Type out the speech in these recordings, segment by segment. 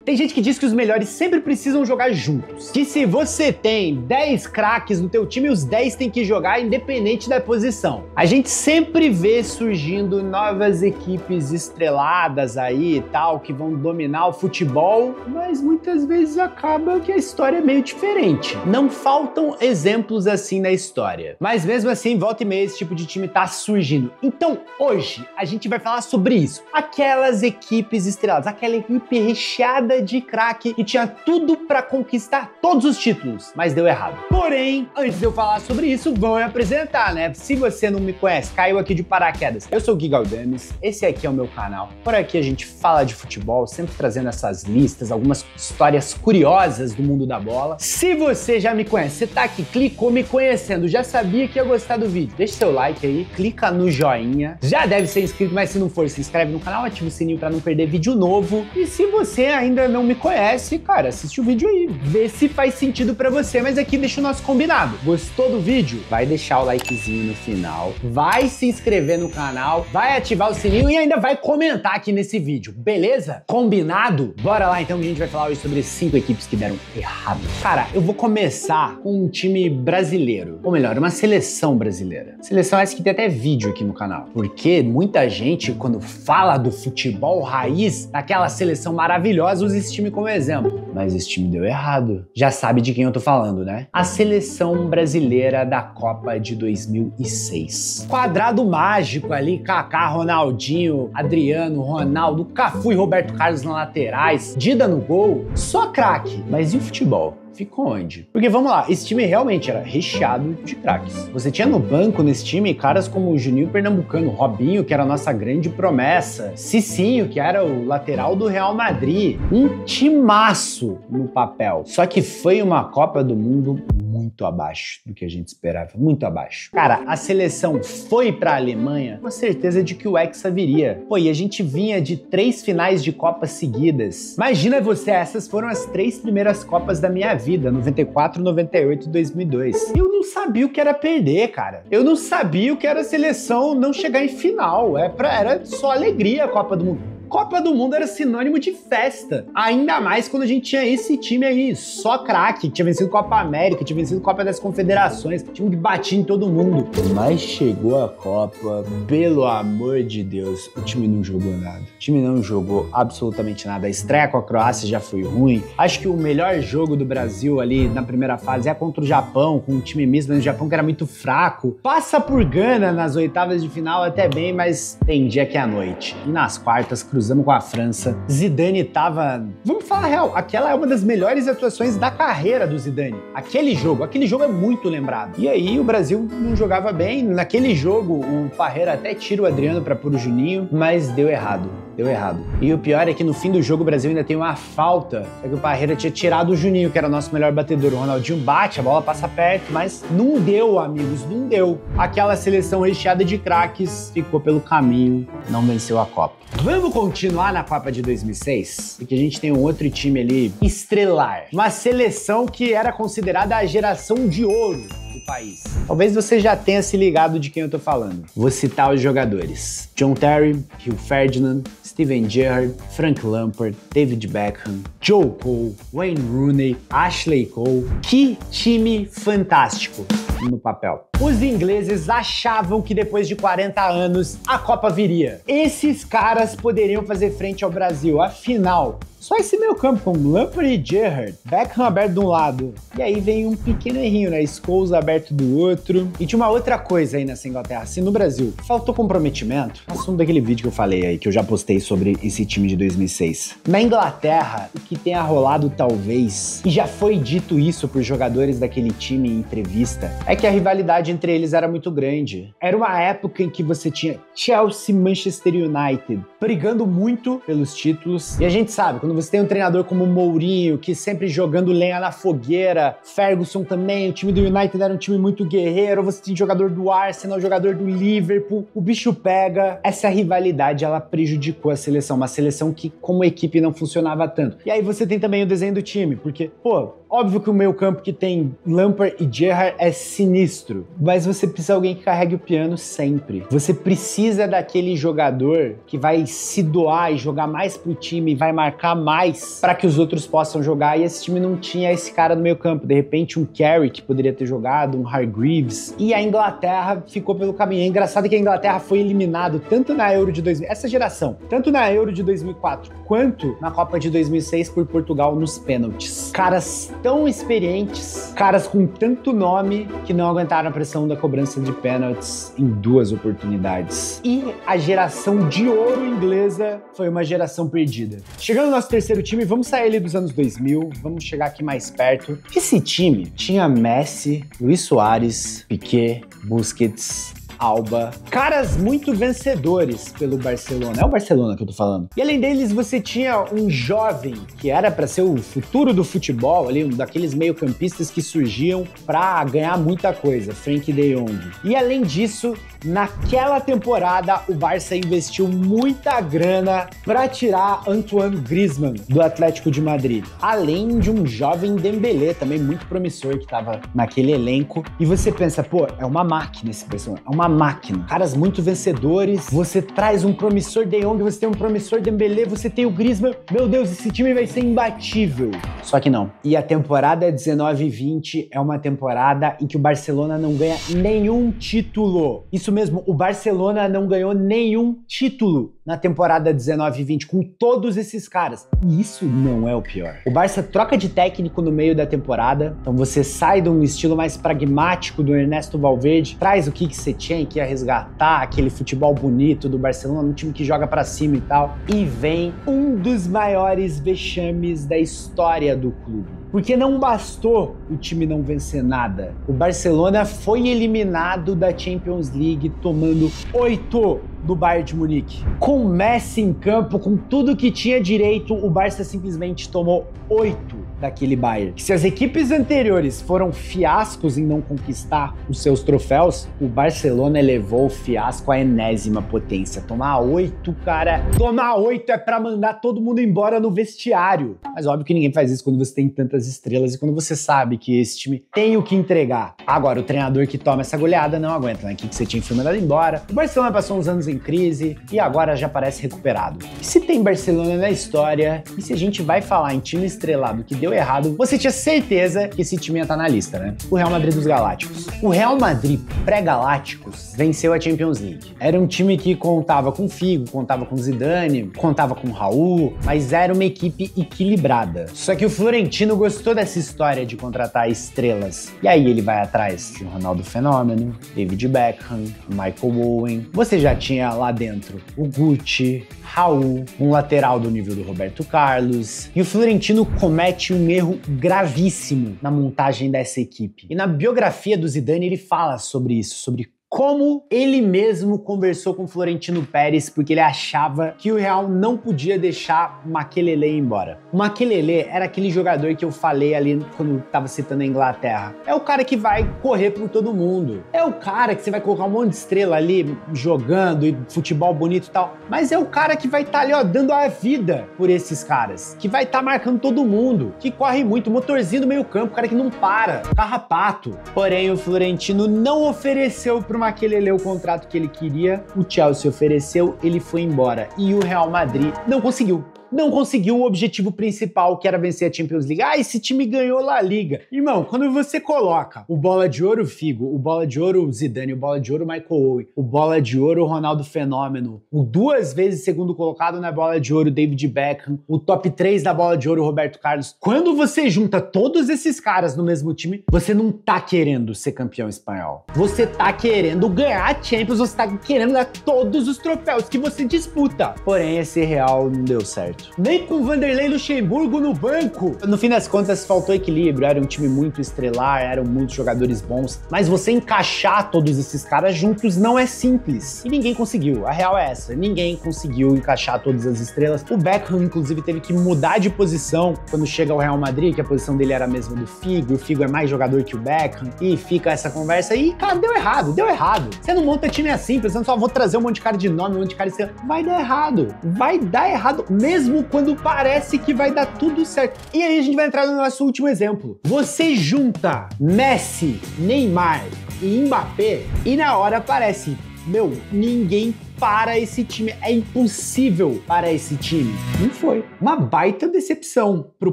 Tem gente que diz que os melhores sempre precisam jogar juntos. Que se você tem 10 craques no teu time, os 10 têm que jogar independente da posição. A gente sempre vê surgindo novas equipes estreladas aí e tal, que vão dominar o futebol, mas muitas vezes acaba que a história é meio diferente. Não faltam exemplos assim na história. Mas mesmo assim, volta e meia, esse tipo de time tá surgindo. Então, hoje, a gente vai falar sobre isso. Aquelas equipes estreladas, aquela equipe recheada de craque que tinha tudo pra conquistar todos os títulos, mas deu errado. Porém, antes de eu falar sobre isso, vou me apresentar, né? Se você não me conhece, caiu aqui de paraquedas. Eu sou o Gui Galdames, esse aqui é o meu canal. Por aqui a gente fala de futebol, sempre trazendo essas listas, algumas histórias curiosas do mundo da bola. Se você já me conhece, você tá aqui, clicou me conhecendo, já sabia que ia gostar do vídeo, deixa seu like aí, clica no joinha, já deve ser inscrito, mas se não for, se inscreve no canal, ativa o sininho pra não perder vídeo novo. E se você ainda não me conhece, cara, assiste o vídeo aí, vê se faz sentido pra você, mas aqui deixa o nosso combinado. Gostou do vídeo? Vai deixar o likezinho no final, vai se inscrever no canal, vai ativar o sininho e ainda vai comentar aqui nesse vídeo, beleza? Combinado? Bora lá então que a gente vai falar hoje sobre 5 equipes que deram errado. Cara, eu vou começar com um time brasileiro, ou melhor, uma seleção brasileira. Seleção essa que tem até vídeo aqui no canal, porque muita gente, quando fala do futebol raiz, daquela seleção maravilhosa, usa esse time como exemplo. Mas esse time deu errado. Já sabe de quem eu tô falando, né? A seleção brasileira da Copa de 2006. Quadrado mágico ali, Kaká, Ronaldinho, Adriano, Ronaldo, Cafu e Roberto Carlos na laterais, Dida no gol, só craque. Mas e o futebol? Ficou onde? Porque vamos lá, esse time realmente era recheado de craques. Você tinha no banco nesse time caras como o Juninho Pernambucano, Robinho, que era a nossa grande promessa, Cicinho, que era o lateral do Real Madrid. Um timaço no papel. Só que foi uma Copa do Mundo muito abaixo do que a gente esperava, muito abaixo. Cara, a seleção foi pra Alemanha com a certeza de que o Hexa viria. Pô, e a gente vinha de 3 finais de Copa seguidas. Imagina você, essas foram as 3 primeiras Copas da minha vida, 94, 98 e 2002. Eu não sabia o que era perder, cara. Eu não sabia o que era a seleção não chegar em final. Era só alegria a Copa do Mundo. Copa do Mundo era sinônimo de festa. Ainda mais quando a gente tinha esse time aí, só craque, que tinha vencido Copa América, tinha vencido Copa das Confederações, time que batia em todo mundo. Mas chegou a Copa, pelo amor de Deus, o time não jogou nada. O time não jogou absolutamente nada. A estreia com a Croácia já foi ruim. Acho que o melhor jogo do Brasil ali na primeira fase é contra o Japão, com um time misto, mas o Japão que era muito fraco. Passa por Gana nas oitavas de final até bem, mas tem dia que é à noite. E nas quartas, cruzamos com a França. Zidane tava... Vamos falar a real, aquela é uma das melhores atuações da carreira do Zidane. Aquele jogo é muito lembrado. E aí o Brasil não jogava bem. Naquele jogo, o Parreira até tira o Adriano pra pôr o Juninho, mas deu errado. Deu errado. E o pior é que no fim do jogo o Brasil ainda tem uma falta. É que o Parreira tinha tirado o Juninho, que era o nosso melhor batedor. O Ronaldinho bate, a bola passa perto, mas não deu, amigos, não deu. Aquela seleção recheada de craques ficou pelo caminho, não venceu a Copa. Vamos continuar na Copa de 2006? Porque a gente tem um outro time ali estrelar. Uma seleção que era considerada a geração de ouro do país. Talvez você já tenha se ligado de quem eu tô falando. Vou citar os jogadores: John Terry, Rio Ferdinand, Steven Gerrard, Frank Lampard, David Beckham, Joe Cole, Wayne Rooney, Ashley Cole. Que time fantástico no papel. Os ingleses achavam que depois de 40 anos a Copa viria. Esses caras poderiam fazer frente ao Brasil. Afinal, só esse meio campo com Lampard e Gerrard, Beckham aberto de um lado, e aí vem um pequeno errinho, né? Scholes aberto do outro. E tinha uma outra coisa aí nessa Inglaterra, assim, no Brasil, faltou comprometimento. Assunto daquele vídeo que eu falei aí, que eu já postei sobre esse time de 2006. Na Inglaterra, o que tenha rolado talvez, e já foi dito isso por jogadores daquele time em entrevista, é que a rivalidade entre eles era muito grande. Era uma época em que você tinha Chelsea e Manchester United brigando muito pelos títulos, e a gente sabe, quando você tem um treinador como o Mourinho, que sempre jogando lenha na fogueira, Ferguson também, o time do United era um time muito guerreiro, você tem jogador do Arsenal, jogador do Liverpool, o bicho pega. Essa rivalidade, ela prejudicou a seleção, uma seleção que como equipe não funcionava tanto. E aí você tem também o desenho do time, porque, pô, óbvio que o meio campo que tem Lampard e Gerrard é sinistro. mas você precisa de alguém que carregue o piano sempre. Você precisa daquele jogador que vai se doar e jogar mais pro time, vai marcar mais para que os outros possam jogar, e esse time não tinha esse cara no meio campo. De repente um Carey que poderia ter jogado, um Hargreaves, e a Inglaterra ficou pelo caminho. É engraçado que a Inglaterra foi eliminado tanto na Euro de 2000, essa geração, tanto na Euro de 2004, quanto na Copa de 2006 por Portugal nos pênaltis. Caras tão experientes, caras com tanto nome, que não aguentaram a pressão da cobrança de pênaltis em 2 oportunidades. E a geração de ouro inglesa foi uma geração perdida. Chegando no nosso terceiro time, vamos sair ali dos anos 2000, vamos chegar aqui mais perto. Esse time tinha Messi, Luis Suárez, Piqué, Busquets, Alba, caras muito vencedores pelo Barcelona. É o Barcelona que eu tô falando. E além deles, você tinha um jovem que era pra ser o futuro do futebol, ali, um daqueles meio-campistas que surgiam pra ganhar muita coisa, Frenkie de Jong. E além disso, naquela temporada, o Barça investiu muita grana pra tirar Antoine Griezmann do Atlético de Madrid. Além de um jovem Dembélé, também muito promissor, que tava naquele elenco. E você pensa, pô, é uma máquina esse Barcelona, é uma máquina. Caras muito vencedores, você traz um promissor De Jong, você tem um promissor Dembélé, você tem o Griezmann. Meu Deus, esse time vai ser imbatível. Só que não. E a temporada 19-20 é uma temporada em que o Barcelona não ganha nenhum título. Isso mesmo, o Barcelona não ganhou nenhum título na temporada 19-20 com todos esses caras. E isso não é o pior. O Barça troca de técnico no meio da temporada, então você sai de um estilo mais pragmático do Ernesto Valverde, traz o Quique Setién, que ia resgatar aquele futebol bonito do Barcelona, um time que joga pra cima e tal, e vem um dos maiores vexames da história do clube. Porque não bastou o time não vencer nada. O Barcelona foi eliminado da Champions League tomando 8 do Bayern de Munique. Com Messi em campo, com tudo que tinha direito, o Barça simplesmente tomou 8 daquele Bayern. Se as equipes anteriores foram fiascos em não conquistar os seus troféus, o Barcelona elevou o fiasco à enésima potência. Tomar 8, cara, tomar 8 é pra mandar todo mundo embora no vestiário. Mas óbvio que ninguém faz isso quando você tem tantas estrelas e quando você sabe que esse time tem o que entregar. Agora, o treinador que toma essa goleada não aguenta, né? Que você tinha foi mandado embora. O Barcelona passou uns anos em crise e agora já parece recuperado. E se tem Barcelona na história, e se a gente vai falar em time estrelado que deu errado, você tinha certeza que esse time ia estar na lista, né? O Real Madrid dos Galácticos. O Real Madrid pré-Galácticos venceu a Champions League. Era um time que contava com Figo, contava com Zidane, contava com Raul, mas era uma equipe equilibrada. Só que o Florentino gostou dessa história de contratar estrelas. E aí ele vai atrás de Ronaldo Fenômeno, David Beckham, Michael Owen. Você já tinha lá dentro o Guti, Raul, um lateral do nível do Roberto Carlos. E o Florentino comete um erro gravíssimo na montagem dessa equipe. E na biografia do Zidane ele fala sobre isso, sobre como ele mesmo conversou com Florentino Pérez, porque ele achava que o Real não podia deixar o Makelele ir embora. O Makelele era aquele jogador que eu falei ali quando tava citando a Inglaterra. É o cara que vai correr por todo mundo. É o cara que você vai colocar um monte de estrela ali jogando e futebol bonito e tal. Mas é o cara que vai estar ali, ó, dando a vida por esses caras. Que vai estar marcando todo mundo. Que corre muito, motorzinho do meio campo, cara que não para. Carrapato. Porém, o Florentino não ofereceu pro Makelele o contrato que ele queria, o Chelsea ofereceu, ele foi embora. E o Real Madrid não conseguiu. Não conseguiu o objetivo principal, que era vencer a Champions League. Ah, esse time ganhou La Liga. Irmão, quando você coloca o Bola de Ouro Figo, o Bola de Ouro Zidane, o Bola de Ouro Michael Owen, o Bola de Ouro Ronaldo Fenômeno, o 2 vezes segundo colocado na Bola de Ouro David Beckham, o top 3 da Bola de Ouro Roberto Carlos. Quando você junta todos esses caras no mesmo time, você não tá querendo ser campeão espanhol. Você tá querendo ganhar a Champions, você tá querendo dar todos os troféus que você disputa. Porém, esse Real não deu certo. Nem com Vanderlei Luxemburgo no banco. No fim das contas, faltou equilíbrio. Era um time muito estrelar, eram muitos jogadores bons. Mas você encaixar todos esses caras juntos não é simples. E ninguém conseguiu. A real é essa. Ninguém conseguiu encaixar todas as estrelas. O Beckham, inclusive, teve que mudar de posição quando chega ao Real Madrid, que a posição dele era a mesma do Figo. O Figo é mais jogador que o Beckham. E fica essa conversa. E, cara, deu errado. Deu errado. Você não monta time assim, pensando só vou trazer um monte de cara de nome, um monte de cara estrela. Vai dar errado. Vai dar errado. Mesmo quando parece que vai dar tudo certo. E aí a gente vai entrar no nosso último exemplo. Você junta Messi, Neymar, e Mbappé, e na hora aparece, meu, ninguém para esse time. É impossível para esse time. Não foi. Uma baita decepção pro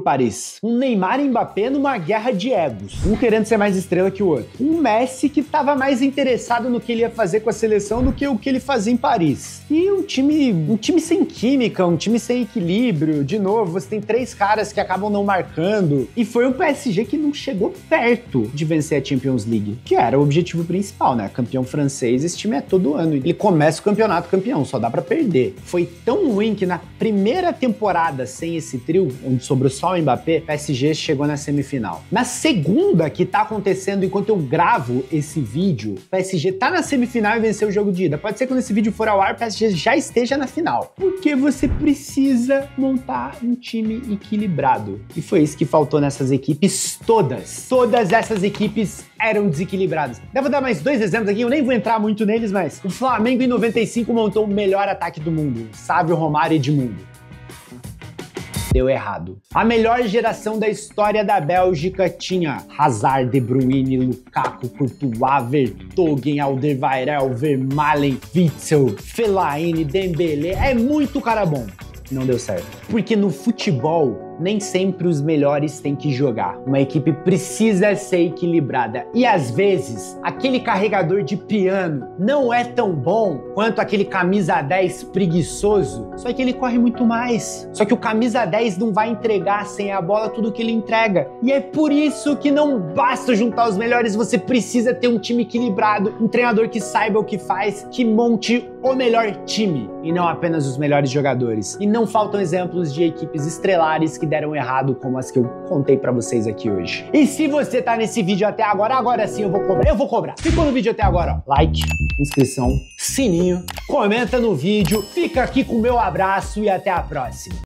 Paris. Um Neymar e Mbappé numa guerra de egos. Um querendo ser mais estrela que o outro. Um Messi que tava mais interessado no que ele ia fazer com a seleção do que o que ele fazia em Paris. E um time sem química, um time sem equilíbrio. De novo, você tem 3 caras que acabam não marcando. E foi um PSG que não chegou perto de vencer a Champions League, que era o objetivo principal, né? Campeão francês, esse time é todo ano. Ele começa o campeonato campeão, só dá pra perder. Foi tão ruim que na primeira temporada sem esse trio, onde sobrou só o Mbappé, o PSG chegou na semifinal. Na segunda, que tá acontecendo enquanto eu gravo esse vídeo, o PSG tá na semifinal e venceu o jogo de ida. Pode ser que quando esse vídeo for ao ar, o PSG já esteja na final. Porque você precisa montar um time equilibrado. E foi isso que faltou nessas equipes todas. Todas essas equipes eram desequilibradas. Devo dar mais 2 exemplos aqui, eu nem vou entrar muito neles, mas o Flamengo em 95 montou o melhor ataque do mundo, Sávio, Romário e Edmundo. Deu errado. A melhor geração da história da Bélgica tinha Hazard, De Bruyne, Lukaku, Courtois, Vertonghen, Alderweireld, Vermaelen, Witzel, Fellaini, Dembélé. É muito cara bom. Não deu certo. Porque no futebol, nem sempre os melhores têm que jogar. Uma equipe precisa ser equilibrada. E às vezes, aquele carregador de piano não é tão bom quanto aquele camisa 10 preguiçoso, só que ele corre muito mais. Só que o camisa 10 não vai entregar sem a bola tudo que ele entrega. E é por isso que não basta juntar os melhores, você precisa ter um time equilibrado, um treinador que saiba o que faz, que monte o melhor time e não apenas os melhores jogadores. E não faltam exemplos de equipes estrelares que deram errado como as que eu contei pra vocês aqui hoje. E se você tá nesse vídeo até agora, agora sim eu vou cobrar. Ficou no vídeo até agora, ó, like, inscrição, sininho, comenta no vídeo, fica aqui com o meu abraço e até a próxima.